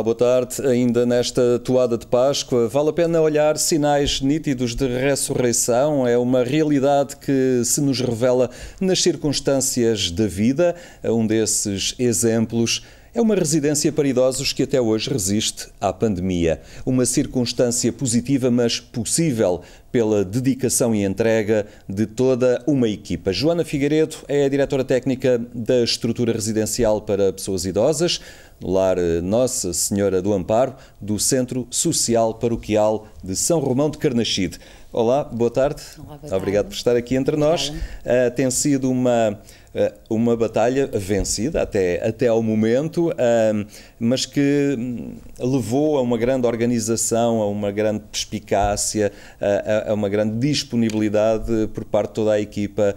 boa tarde. Ainda nesta toada de Páscoa, vale a pena olhar sinais nítidos de ressurreição? É uma realidade que se nos revela nas circunstâncias da vida. Um desses exemplos é uma residência para idosos que até hoje resiste à pandemia. Uma circunstância positiva, mas possível pela dedicação e entrega de toda uma equipa. Joana Figueiredo é a diretora técnica da estrutura residencial para pessoas idosas, no lar Nossa Senhora do Amparo, do Centro Social Paroquial de São Romão de Carnaxide. Olá, boa tarde. Olá, boa tarde. Obrigado por estar aqui entre nós. Tem sido uma batalha vencida até ao momento, mas que levou a uma grande organização, a uma grande perspicácia, a uma grande disponibilidade por parte de toda a equipa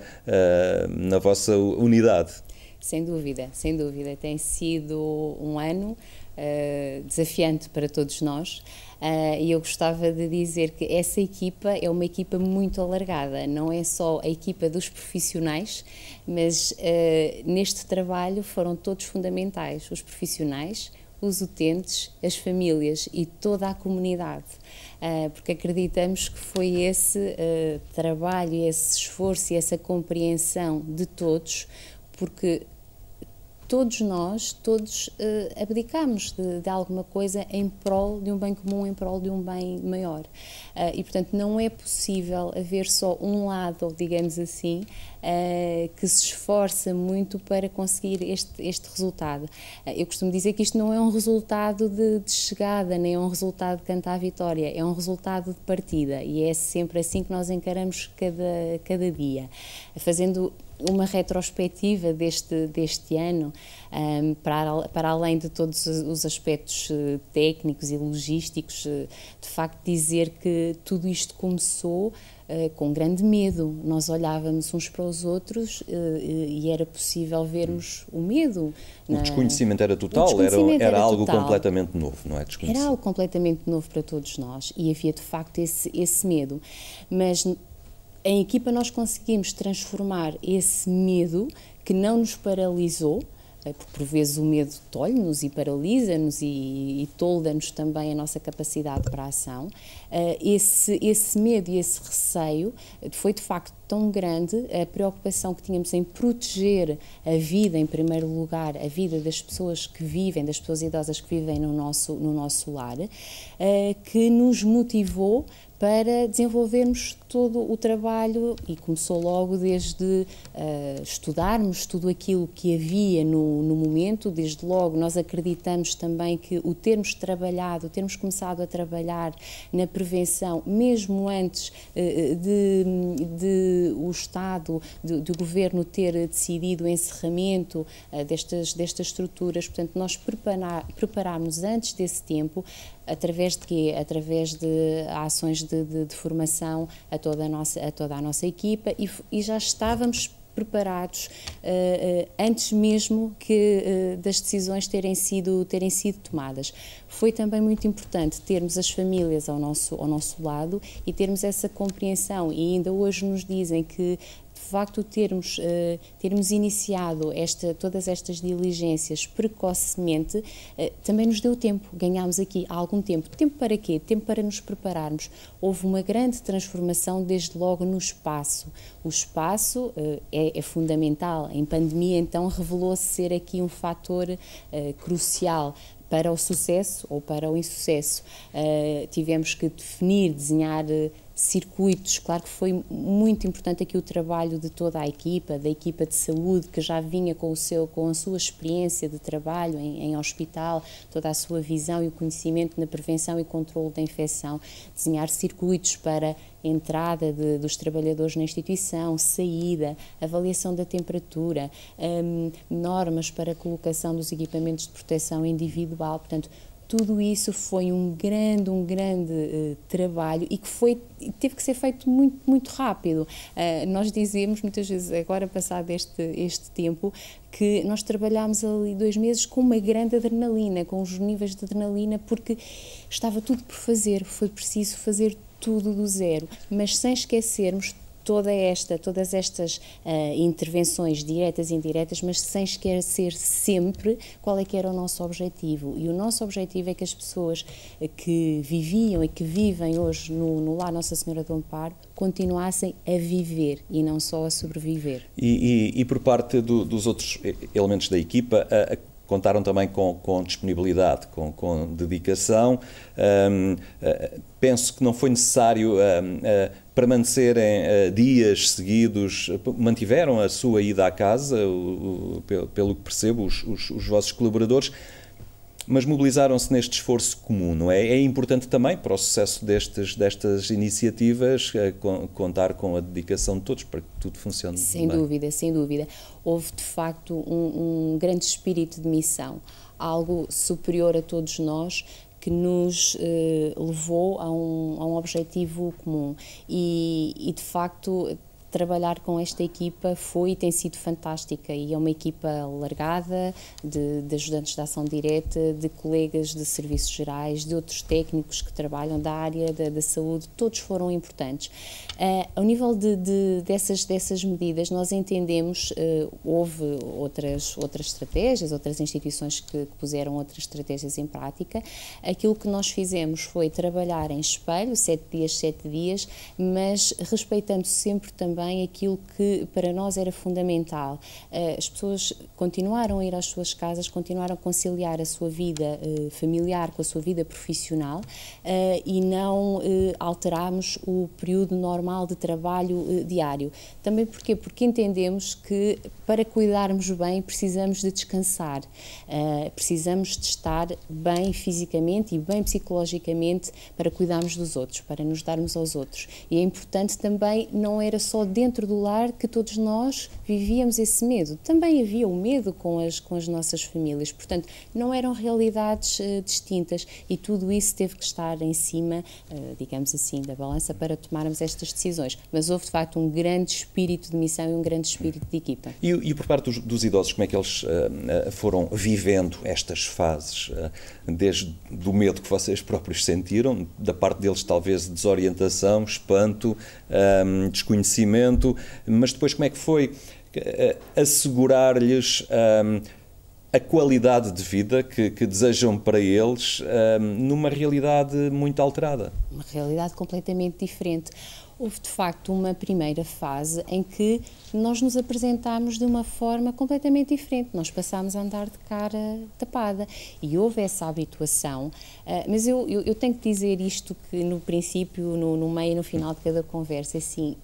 na vossa unidade. Sem dúvida, sem dúvida. Tem sido um ano desafiante para todos nós. E eu gostava de dizer que essa equipa é uma equipa muito alargada, não é só a equipa dos profissionais, mas neste trabalho foram todos fundamentais, os profissionais, os utentes, as famílias e toda a comunidade, porque acreditamos que foi esse trabalho, esse esforço e essa compreensão de todos, porque todos nós, abdicamos de alguma coisa em prol de um bem comum, em prol de um bem maior. E, portanto, não é possível haver só um lado, digamos assim, que se esforça muito para conseguir este resultado. Eu costumo dizer que isto não é um resultado de chegada, nem é um resultado de cantar a vitória, é um resultado de partida. E é sempre assim que nós encaramos cada dia. Fazendo uma retrospectiva deste ano, para além de todos os aspectos técnicos e logísticos, de facto dizer que tudo isto começou com grande medo. Nós olhávamos uns para os outros e era possível vermos o medo. O desconhecimento era total, era algo completamente novo, não é? Era algo completamente novo para todos nós e havia de facto esse medo, mas em equipa nós conseguimos transformar esse medo que não nos paralisou, porque por vezes o medo tolhe-nos e paralisa-nos e tolda-nos também a nossa capacidade para a ação. Esse medo e esse receio foi de facto tão grande, a preocupação que tínhamos em proteger a vida, em primeiro lugar, a vida das pessoas que vivem, das pessoas idosas que vivem no nosso lar, que nos motivou para desenvolvermos todo o trabalho, e começou logo desde estudarmos tudo aquilo que havia no momento. Desde logo nós acreditamos também que o termos começado a trabalhar na prevenção, mesmo antes de o Estado, do Governo ter decidido o encerramento destas estruturas, portanto nós preparámos antes desse tempo, através de quê? Através de ações de formação a toda a nossa equipa e já estávamos preparados antes mesmo das decisões terem sido tomadas. Foi também muito importante termos as famílias ao nosso lado e termos essa compreensão, e ainda hoje nos dizem que de facto termos iniciado todas estas diligências precocemente também nos deu tempo, ganhámos aqui algum tempo. Tempo para quê? Tempo para nos prepararmos. Houve uma grande transformação desde logo no espaço. O espaço é fundamental. Em pandemia, então, revelou-se ser aqui um fator crucial para o sucesso ou para o insucesso. Tivemos que definir, desenhar circuitos. Claro que foi muito importante aqui o trabalho de toda a equipa, da equipa de saúde, que já vinha com a sua experiência de trabalho em hospital, toda a sua visão e o conhecimento na prevenção e controle da infecção, desenhar circuitos para entrada dos trabalhadores na instituição, saída, avaliação da temperatura, normas para a colocação dos equipamentos de proteção individual. Portanto, tudo isso foi um grande trabalho e que teve que ser feito muito, muito rápido. Nós dizemos muitas vezes, agora passado este tempo, que nós trabalhámos ali 2 meses com uma grande adrenalina, com os níveis de adrenalina, porque estava tudo por fazer, foi preciso fazer tudo do zero, mas sem esquecermos todas estas intervenções diretas e indiretas, mas sem esquecer sempre qual é que era o nosso objetivo. E o nosso objetivo é que as pessoas que viviam e que vivem hoje no Lar Nossa Senhora do Amparo continuassem a viver e não só a sobreviver. E por parte dos outros elementos da equipa, contaram também com disponibilidade, com dedicação. Penso que não foi necessário permanecerem dias seguidos, mantiveram a sua ida à casa, pelo que percebo, os vossos colaboradores, mas mobilizaram-se neste esforço comum, não é? É importante também para o sucesso destas iniciativas contar com a dedicação de todos para que tudo funcione bem. Sem dúvida, sem dúvida. Houve de facto um grande espírito de missão, algo superior a todos nós, que nos levou a um objetivo comum e de facto trabalhar com esta equipa foi e tem sido fantástica, e é uma equipa largada de ajudantes de ação direta, de colegas de serviços gerais, de outros técnicos que trabalham da área da saúde, todos foram importantes. Ao nível dessas medidas, nós entendemos, houve outras estratégias, outras instituições que puseram outras estratégias em prática. Aquilo que nós fizemos foi trabalhar em espelho, 7 dias, mas respeitando sempre também aquilo que para nós era fundamental. As pessoas continuaram a ir às suas casas, continuaram a conciliar a sua vida familiar com a sua vida profissional e não alterámos o período normal de trabalho diário. Também porquê? Porque entendemos que para cuidarmos bem precisamos de descansar, precisamos de estar bem fisicamente e bem psicologicamente para cuidarmos dos outros, para nos darmos aos outros. E é importante também, não era só dentro do lar que todos nós vivíamos esse medo, também havia o medo com as nossas famílias, portanto não eram realidades distintas, e tudo isso teve que estar em cima, digamos assim, da balança para tomarmos estas decisões, mas houve de facto um grande espírito de missão e um grande espírito de equipa. E por parte dos idosos, como é que eles foram vivendo estas fases, desde o medo que vocês próprios sentiram, da parte deles talvez desorientação, espanto, desconhecimento, mas depois como é que foi assegurar-lhes a qualidade de vida que desejam para eles numa realidade muito alterada? Uma realidade completamente diferente. Houve, de facto, uma primeira fase em que nós nos apresentámos de uma forma completamente diferente. Nós passámos a andar de cara tapada e houve essa habituação. Mas eu tenho que dizer isto, que no princípio, no meio e no final de cada conversa, assim,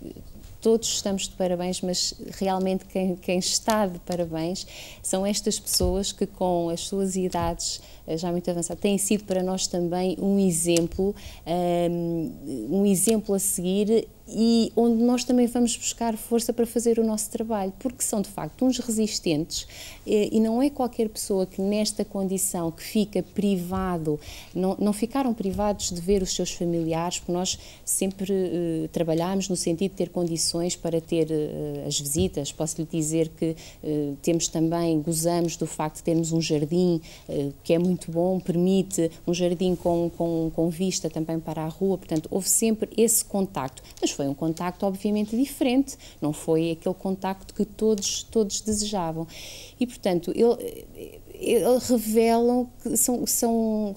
todos estamos de parabéns, mas realmente quem está de parabéns são estas pessoas que, com as suas idades já muito avançadas, têm sido para nós também um exemplo a seguir, e onde nós também vamos buscar força para fazer o nosso trabalho, porque são de facto uns resistentes, e não é qualquer pessoa que nesta condição que fica privado, não ficaram privados de ver os seus familiares, porque nós sempre trabalhámos no sentido de ter condições para ter as visitas. Posso lhe dizer que gozamos do facto de termos um jardim que é muito bom, permite um jardim com vista também para a rua, portanto houve sempre esse contacto, mas foi um contacto obviamente diferente, não foi aquele contacto que todos desejavam, e portanto eles revelam que são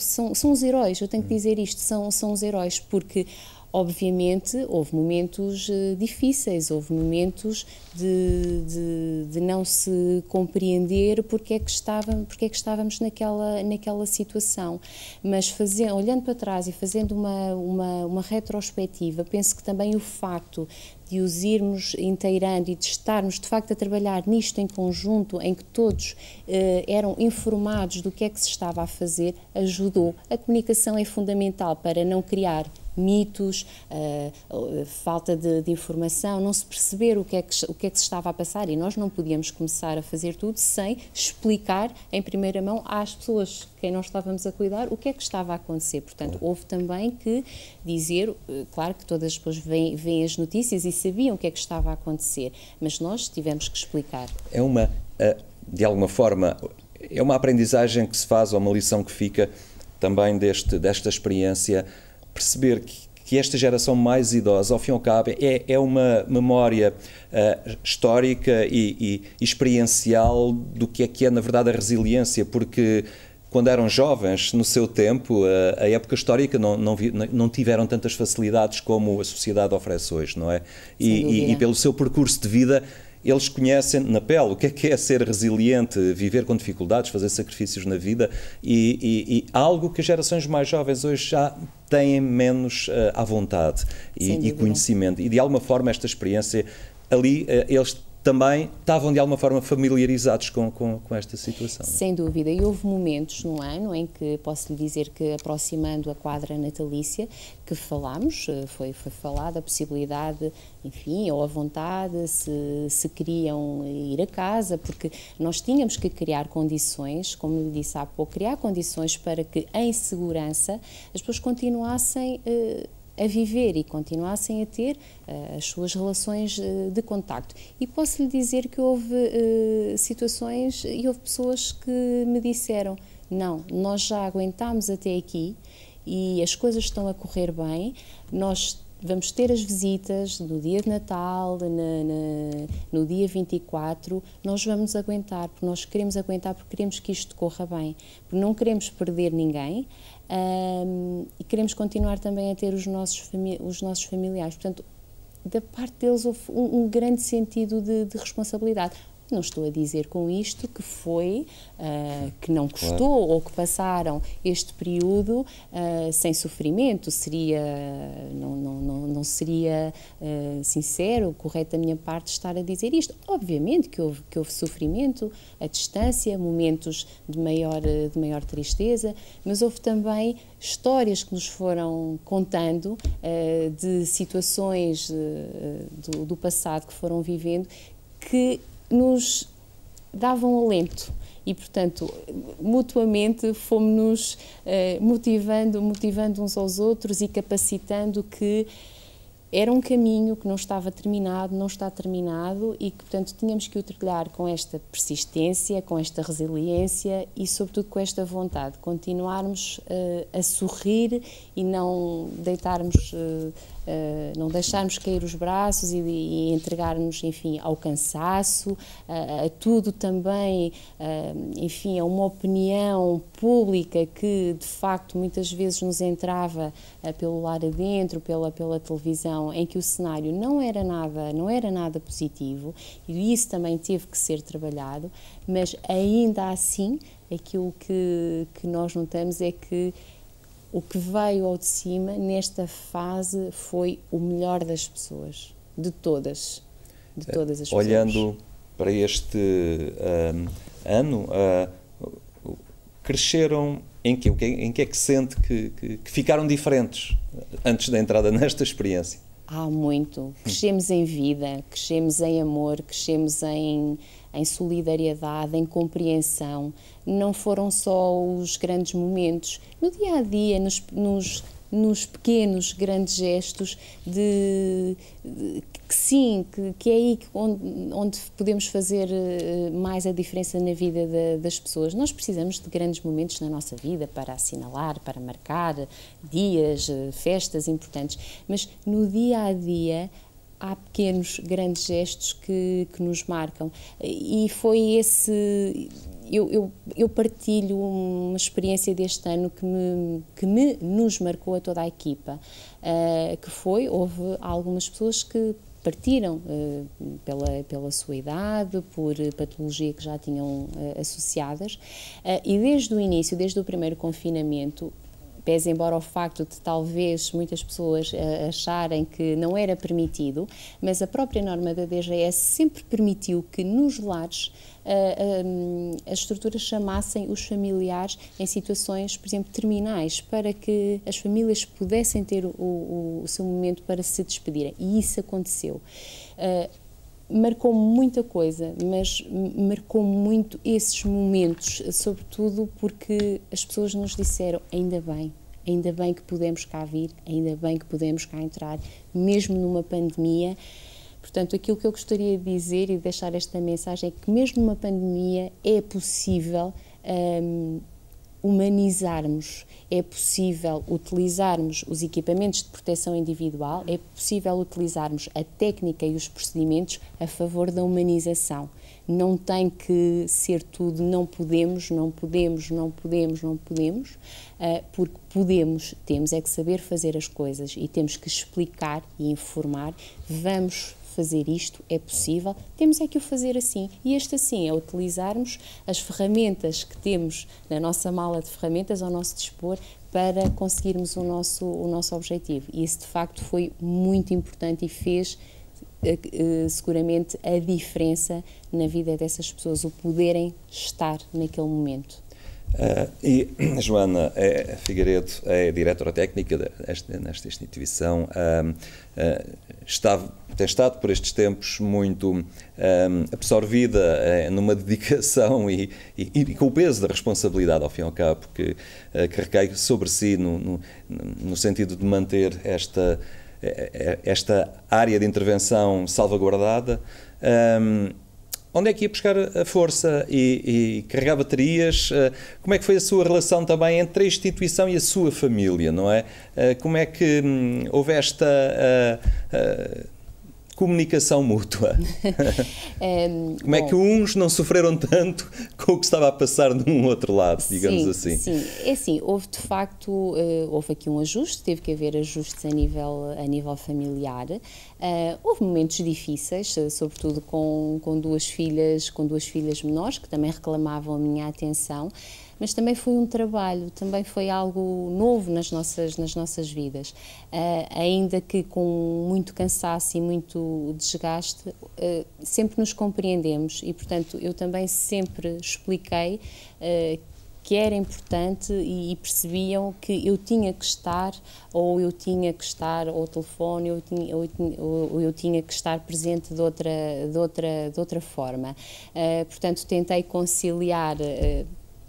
os heróis. Eu tenho que dizer isto, são os heróis, porque obviamente houve momentos difíceis, houve momentos de não se compreender porque é que estávamos naquela situação, mas olhando para trás e fazendo uma retrospectiva, penso que também o facto de os irmos inteirando e de estarmos de facto a trabalhar nisto em conjunto, em que todos eram informados do que é que se estava a fazer, ajudou. A comunicação é fundamental para não criar mitos, falta de informação, não se perceber o que é que se estava a passar, e nós não podíamos começar a fazer tudo sem explicar em primeira mão às pessoas quem nós estávamos a cuidar o que é que estava a acontecer. Portanto, houve também que dizer, claro que todas as pessoas veem as notícias e sabiam o que é que estava a acontecer, mas nós tivemos que explicar. De alguma forma, é uma aprendizagem que se faz, ou uma lição que fica também desta experiência, perceber que esta geração mais idosa, ao fim e ao cabo, é uma memória histórica e experiencial do que é, na verdade, a resiliência, porque quando eram jovens, no seu tempo, a época histórica não tiveram tantas facilidades como a sociedade oferece hoje, não é? E pelo seu percurso de vida, eles conhecem na pele o que é ser resiliente, viver com dificuldades, fazer sacrifícios na vida e algo que as gerações mais jovens hoje já têm menos à vontade e conhecimento. E de alguma forma esta experiência ali, eles também estavam de alguma forma familiarizados com esta situação. Sem dúvida, e houve momentos no ano em que posso lhe dizer que, aproximando a quadra natalícia, que falámos, foi falada a possibilidade, enfim, ou a vontade, se queriam ir a casa, porque nós tínhamos que criar condições, como lhe disse há pouco, criar condições para que, em segurança, as pessoas continuassem a viver e continuassem a ter as suas relações de contacto. E posso lhe dizer que houve situações e houve pessoas que me disseram: não, nós já aguentámos até aqui e as coisas estão a correr bem, nós vamos ter as visitas no dia de Natal, no dia 24, nós vamos aguentar, porque nós queremos aguentar, porque queremos que isto corra bem, porque não queremos perder ninguém. E queremos continuar também a ter os nossos familiares. Portanto, da parte deles houve um grande sentido de responsabilidade. Não estou a dizer com isto que foi, que não custou ou que passaram este período sem sofrimento. Não seria sincero, correto da minha parte estar a dizer isto. Obviamente que houve sofrimento, a distância, momentos de maior tristeza, mas houve também histórias que nos foram contando de situações do passado que foram vivendo que nos davam alento e, portanto, mutuamente fomos-nos motivando uns aos outros e capacitando que era um caminho que não estava terminado, não está terminado e que, portanto, tínhamos que o trilhar com esta persistência, com esta resiliência e, sobretudo, com esta vontade de continuarmos a sorrir e não deixarmos cair os braços e entregarmos, enfim, ao cansaço, a tudo também, enfim, a uma opinião pública que, de facto, muitas vezes nos entrava pelo lado adentro, pela televisão, em que o cenário não era nada positivo, e isso também teve que ser trabalhado, mas ainda assim, aquilo que nós notamos é que o que veio ao de cima nesta fase foi o melhor das pessoas, de todas as pessoas. Olhando para este ano, cresceram em quê? Em que é que sente que ficaram diferentes antes da entrada nesta experiência? Há muito. Crescemos em vida, crescemos em amor, crescemos em solidariedade, em compreensão. Não foram só os grandes momentos. No dia-a-dia, nos pequenos, grandes gestos que é aí onde podemos fazer mais a diferença na vida das pessoas. Nós precisamos de grandes momentos na nossa vida para assinalar, para marcar dias, festas importantes, mas no dia-a-dia há pequenos, grandes gestos que nos marcam e foi esse... Eu partilho uma experiência deste ano que nos marcou a toda a equipa, houve algumas pessoas que partiram pela sua idade, por patologia que já tinham associadas, e desde o início, desde o primeiro confinamento, pese embora o facto de talvez muitas pessoas acharem que não era permitido, mas a própria norma da DGS sempre permitiu que nos lares as estruturas chamassem os familiares em situações, por exemplo, terminais, para que as famílias pudessem ter o seu momento para se despedirem. E isso aconteceu. Marcou-me muita coisa, mas marcou muito esses momentos, sobretudo porque as pessoas nos disseram: ainda bem que podemos cá vir, ainda bem que podemos cá entrar, mesmo numa pandemia. Portanto, aquilo que eu gostaria de dizer e de deixar esta mensagem é que mesmo numa pandemia é possível humanizarmos, é possível utilizarmos os equipamentos de proteção individual, é possível utilizarmos a técnica e os procedimentos a favor da humanização. Não tem que ser tudo não podemos, porque podemos, temos é que saber fazer as coisas e temos que explicar e informar, vamos fazer isto, é possível, temos é que o fazer assim. E este assim é utilizarmos as ferramentas que temos na nossa mala de ferramentas ao nosso dispor para conseguirmos o nosso objetivo. E isso de facto foi muito importante e fez seguramente a diferença na vida dessas pessoas, o poderem estar naquele momento. E a Joana Figueiredo é diretora técnica nesta instituição, tem estado por estes tempos muito absorvida numa dedicação e com o peso da responsabilidade, ao fim e ao cabo, que recai sobre si no sentido de manter esta área de intervenção salvaguardada. Onde é que ia buscar a força e carregar baterias? Como é que foi a sua relação também entre a instituição e a sua família, não é? Como é que houve esta comunicação mútua? Como é que uns não sofreram tanto com o que estava a passar num outro lado, digamos assim? Sim, é assim, houve de facto, houve aqui um ajuste, teve que haver ajustes a nível familiar. Houve momentos difíceis, sobretudo com duas filhas menores, que também reclamavam a minha atenção, mas também foi um trabalho, também foi algo novo nas nossas vidas. Ainda que com muito cansaço e muito desgaste, sempre nos compreendemos e, portanto, eu também sempre expliquei que era importante e percebiam que eu tinha que estar, ou eu tinha que estar ao telefone, ou eu tinha que estar presente de outra forma. Portanto, tentei conciliar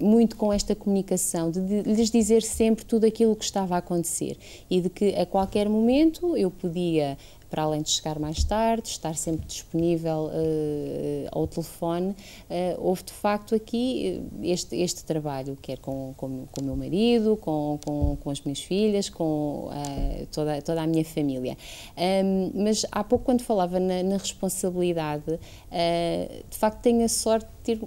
muito com esta comunicação, de lhes dizer sempre tudo aquilo que estava a acontecer e de que a qualquer momento eu podia, para além de chegar mais tarde, estar sempre disponível ao telefone. Houve de facto aqui este trabalho, quer com o meu marido, com as minhas filhas, com toda a minha família. Mas há pouco, quando falava na responsabilidade, de facto tenho a sorte de ter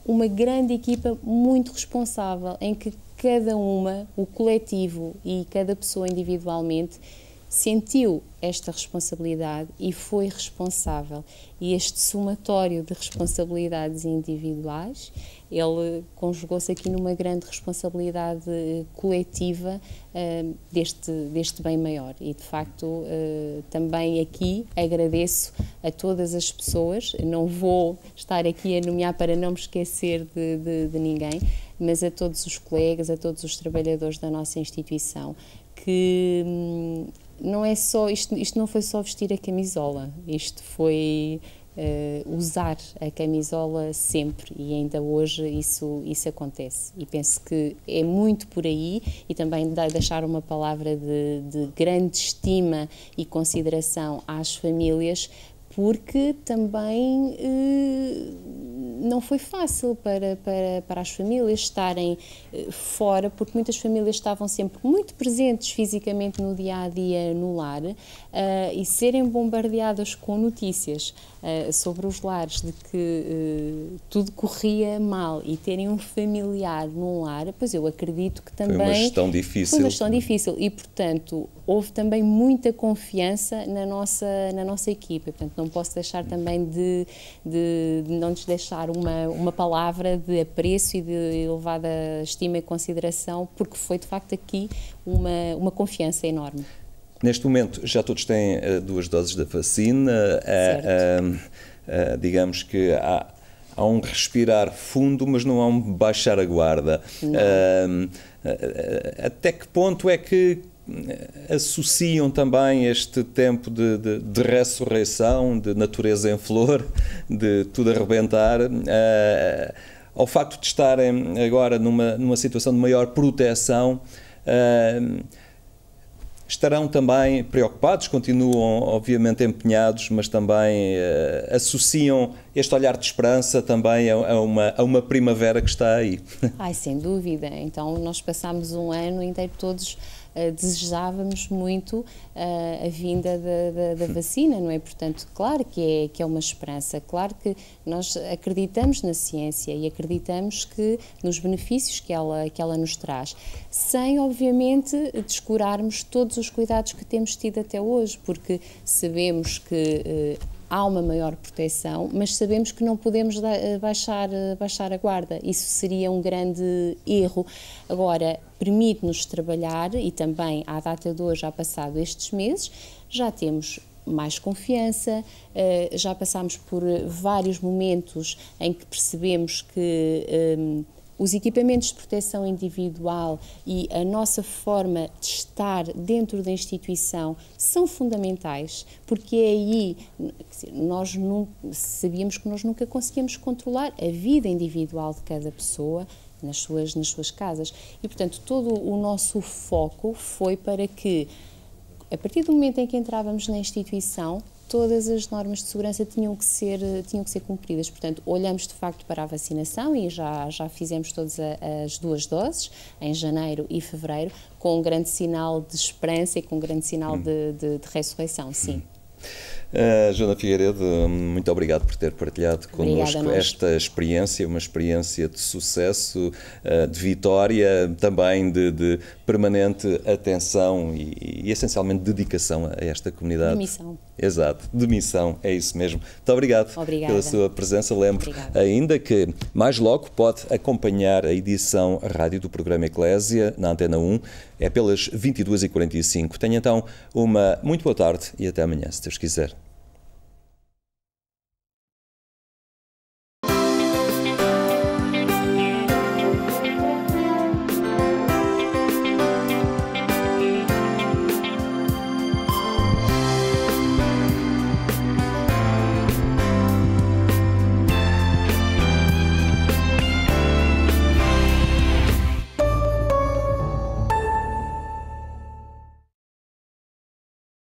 uma grande equipa muito responsável, em que cada uma, o coletivo e cada pessoa individualmente, sentiu esta responsabilidade e foi responsável. E este somatório de responsabilidades individuais, ele conjugou-se aqui numa grande responsabilidade coletiva deste bem maior. E, de facto, também aqui agradeço a todas as pessoas, não vou estar aqui a nomear para não me esquecer de ninguém, mas a todos os colegas, a todos os trabalhadores da nossa instituição, que não é só, isto não foi só vestir a camisola, isto foi usar a camisola sempre, e ainda hoje isso acontece. E penso que é muito por aí, e também deixar uma palavra de grande estima e consideração às famílias, porque também não foi fácil para as famílias estarem fora, porque muitas famílias estavam sempre muito presentes fisicamente no dia-a-dia no lar, e serem bombardeadas com notícias sobre os lares de que tudo corria mal e terem um familiar num lar, pois eu acredito que também... Foi uma gestão difícil. Foi uma gestão difícil e, portanto, houve também muita confiança na nossa equipa. Portanto, não posso deixar também de não lhes deixar uma palavra de apreço e de elevada estima e consideração, porque foi, de facto, aqui uma confiança enorme. Neste momento já todos têm 2 doses da vacina, digamos que há um respirar fundo, mas não há um baixar a guarda. Até que ponto é que associam também este tempo de ressurreição, de natureza em flor, de tudo arrebentar, ao facto de estarem agora numa situação de maior proteção? estarão também preocupados, continuam obviamente empenhados, mas também associam este olhar de esperança também a uma primavera que está aí. Ai, sem dúvida. Então nós passámos um ano inteiro todos desejávamos muito a vinda da vacina, não é? Portanto, claro que é uma esperança, claro que nós acreditamos na ciência e acreditamos que nos benefícios que ela nos traz, sem, obviamente, descurarmos todos os cuidados que temos tido até hoje, porque sabemos que há uma maior proteção, mas sabemos que não podemos baixar a guarda. Isso seria um grande erro. Agora, permite-nos trabalhar e também, à data de hoje, já passado estes meses, já temos mais confiança, já passámos por vários momentos em que percebemos que os equipamentos de proteção individual e a nossa forma de estar dentro da instituição são fundamentais, porque é aí, nós sabíamos que nós nunca conseguíamos controlar a vida individual de cada pessoa nas suas casas. E, portanto, todo o nosso foco foi para que, a partir do momento em que entrávamos na instituição, todas as normas de segurança tinham que ser cumpridas. Portanto, olhamos de facto para a vacinação e já fizemos todas as 2 doses, em janeiro e fevereiro, com um grande sinal de esperança e com um grande sinal de ressurreição, sim. Joana Figueiredo, muito obrigado por ter partilhado connosco esta experiência, uma experiência de sucesso, de vitória, também de permanente atenção e essencialmente dedicação a esta comunidade. De missão. Exato, de missão, é isso mesmo. Muito obrigado pela sua presença. Lembro ainda que mais logo pode acompanhar a edição rádio do programa Eclésia na Antena 1, é pelas 22h45. Tenha então uma muito boa tarde e até amanhã, se Deus quiser.